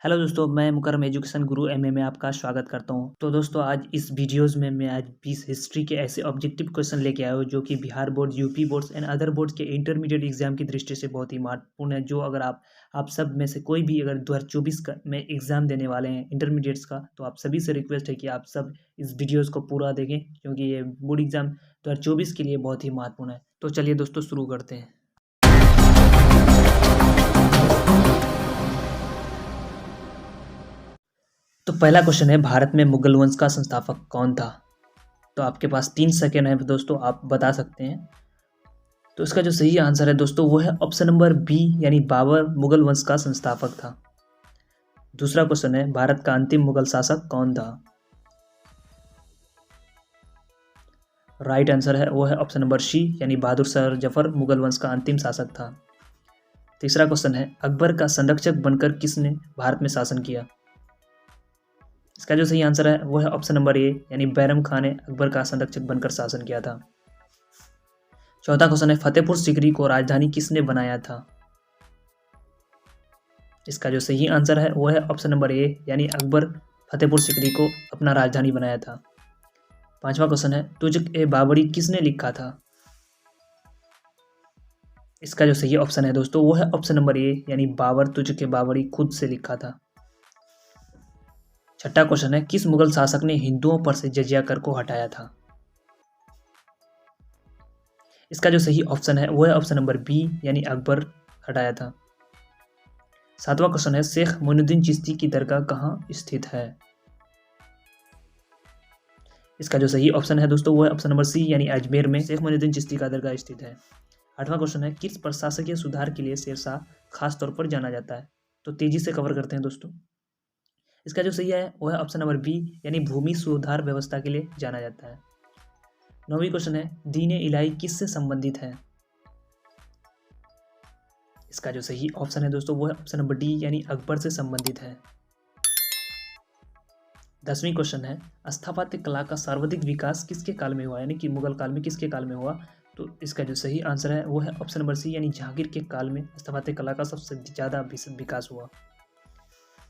Hello दोस्तों, मैं मुकर्रम education गुरु MA में आपका स्वागत करता हूं। तो दोस्तों, आज इस वीडियोज़ में मैं आज 20 हिस्ट्री के ऐसे ऑब्जेक्टिव क्वेश्चन लेके आया हूं जो कि Bihar board, UP boards and other boards के इंटरमीडिएट एग्जाम की दृष्टि से बहुत ही महत्वपूर्ण है। जो अगर आप सब में से कोई भी अगर 2024 का में एग्ज़ाम देने वाले हैं इंटरमीडिएट्स का, तो आप सभी से रिक्वेस्ट है कि आप सब इस वीडियोज़ को पूरा देखें, क्योंकि ये बोर्ड एग्ज़ाम 2024 के लिए बहुत ही महत्वपूर्ण है। तो चलिए दोस्तों, शुरू करते हैं। तो पहला क्वेश्चन है, भारत में मुगल वंश का संस्थापक कौन था? तो आपके पास 3 सेकेंड है दोस्तों, आप बता सकते हैं। तो इसका जो सही आंसर है दोस्तों, वो है ऑप्शन नंबर बी, यानी बाबर मुगल वंश का संस्थापक था। दूसरा क्वेश्चन है, भारत का अंतिम मुगल शासक कौन था? राइट आंसर है वो है ऑप्शन नंबर सी, यानी बहादुर शाह जफर मुगल वंश का अंतिम शासक था। तीसरा क्वेश्चन है, अकबर का संरक्षक बनकर किसने भारत में शासन किया? इसका जो सही आंसर है वो है ऑप्शन नंबर ए, यानी बैरम खान ने अकबर का संरक्षक बनकर शासन किया था। चौथा क्वेश्चन है, फतेहपुर सीकरी को राजधानी किसने बनाया था? इसका जो सही आंसर है वो है ऑप्शन नंबर ए, यानी अकबर फतेहपुर सीकरी को अपना राजधानी बनाया था। पांचवा क्वेश्चन है, तुझ-ए-बावड़ी किसने लिखा था? इसका जो सही ऑप्शन है दोस्तों, वो है ऑप्शन नंबर ए, यानी बाबर तुझ-ए-बावड़ी खुद से लिखा था। छठा क्वेश्चन है, किस मुगल शासक ने हिंदुओं पर से जजिया कर को हटाया था? इसका जो सही ऑप्शन है वो है ऑप्शन नंबर बी, यानी अकबर हटाया था। सातवां क्वेश्चन है, शेख मोइनुद्दीन चिश्ती की दरगाह कहाँ स्थित है? इसका जो सही ऑप्शन है दोस्तों, वो है ऑप्शन नंबर सी, यानी अजमेर में शेख मोइनुद्दीन चिश्ती का दरगाह स्थित है। आठवां क्वेश्चन है, किस प्रशासकीय सुधार के लिए शेरशाह खास तौर पर जाना जाता है? तो तेजी से कवर करते हैं दोस्तों। इसका जो सही है वो है ऑप्शन नंबर बी, यानी भूमि सुधार व्यवस्था के लिए जाना जाता है। नौवीं क्वेश्चन है, दीन इलाही किससे संबंधित है? इसका जो सही ऑप्शन है दोस्तों, वो है ऑप्शन नंबर डी, यानी अकबर से संबंधित है। 10वीं क्वेश्चन है, स्थापत्य कला का सर्वाधिक विकास किसके काल में हुआ, यानी कि मुगल काल में किसके काल में हुआ? तो इसका जो सही आंसर है वो है ऑप्शन नंबर सी, यानी जहांगीर के काल में स्थापत्य कला का सबसे ज़्यादा विकास हुआ।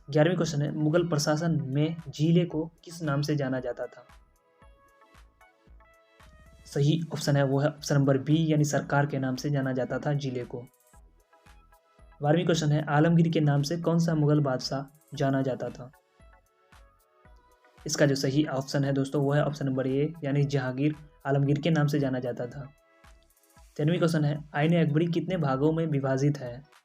11वीं क्वेश्चन है, मुगल प्रशासन में जिले को किस नाम से जाना जाता था? सही ऑप्शन है वो है ऑप्शन नंबर बी, यानी सरकार के नाम से जाना जाता था जिले को। 12वीं क्वेश्चन है, आलमगीर के नाम से कौन सा मुगल बादशाह जाना जाता था? इसका जो सही ऑप्शन है दोस्तों, वो है ऑप्शन नंबर ए, यानी जहांगीर आलमगीर के नाम से जाना जाता था। 13वीं क्वेश्चन है, आईने अकबरी कितने भागों में विभाजित है?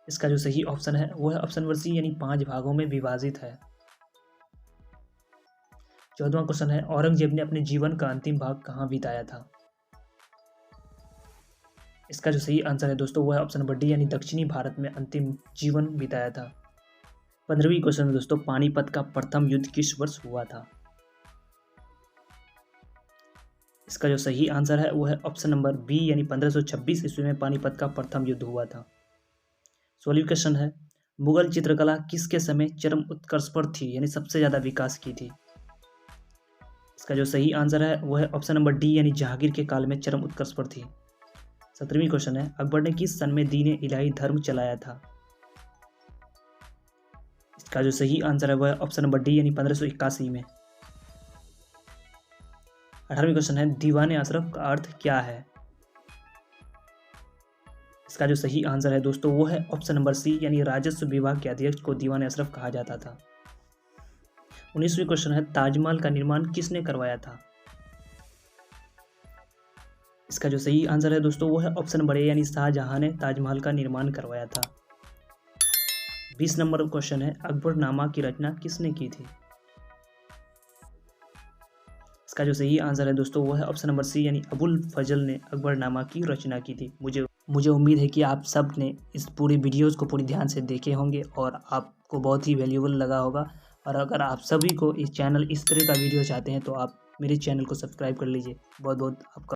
इसका जो सही ऑप्शन है वो है ऑप्शन नंबर सी, यानी 5 भागों में विभाजित है। 14वां क्वेश्चन है, औरंगजेब ने अपने जीवन का अंतिम भाग कहाँ बिताया था? इसका जो सही आंसर है दोस्तों, वो है ऑप्शन नंबर डी, यानी दक्षिणी भारत में अंतिम जीवन बिताया था। 15वीं क्वेश्चन है दोस्तों, पानीपत का प्रथम युद्ध किस वर्ष हुआ था? इसका जो सही आंसर है वो है ऑप्शन नंबर बी, यानी 1526 ईस्वी में पानीपत का प्रथम युद्ध हुआ था। 16वीं क्वेश्चन है, मुगल चित्रकला किसके समय चरम उत्कर्ष पर थी, यानी सबसे ज़्यादा विकास की थी? इसका जो सही आंसर है वो है ऑप्शन नंबर डी, यानी जहांगीर के काल में चरम उत्कर्ष पर थी। 17वीं क्वेश्चन है, अकबर ने किस सन में दीन इलाही धर्म चलाया था? इसका जो सही आंसर है वो है ऑप्शन नंबर डी, यानी 1581 में। 18वीं क्वेश्चन है, दीवान अशरफ का अर्थ क्या है? इसका जो सही आंसर है दोस्तों, वो है ऑप्शन नंबर सी, यानी राजस्व विभाग के अध्यक्ष को दीवान अशरफ कहा जाता था। 19वीं क्वेश्चन है, ताजमहल का निर्माण किसने करवाया था? इसका जो सही आंसर है दोस्तों, वो है ऑप्शन नंबर ए, यानी शाहजहां ने ताजमहल का निर्माण करवाया था। 20 नंबर क्वेश्चन है, अकबरनामा की रचना किसने की थी? इसका जो सही आंसर है दोस्तों, वो है ऑप्शन नंबर सी, यानी अबुल फजल ने अकबरनामा की रचना की थी। मुझे उम्मीद है कि आप सब ने इस पूरे वीडियोज़ को पूरी ध्यान से देखे होंगे और आपको बहुत ही वैल्यूएबल लगा होगा। और अगर आप सभी को इस तरह का वीडियो चाहते हैं तो आप मेरे चैनल को सब्सक्राइब कर लीजिए। बहुत बहुत आपका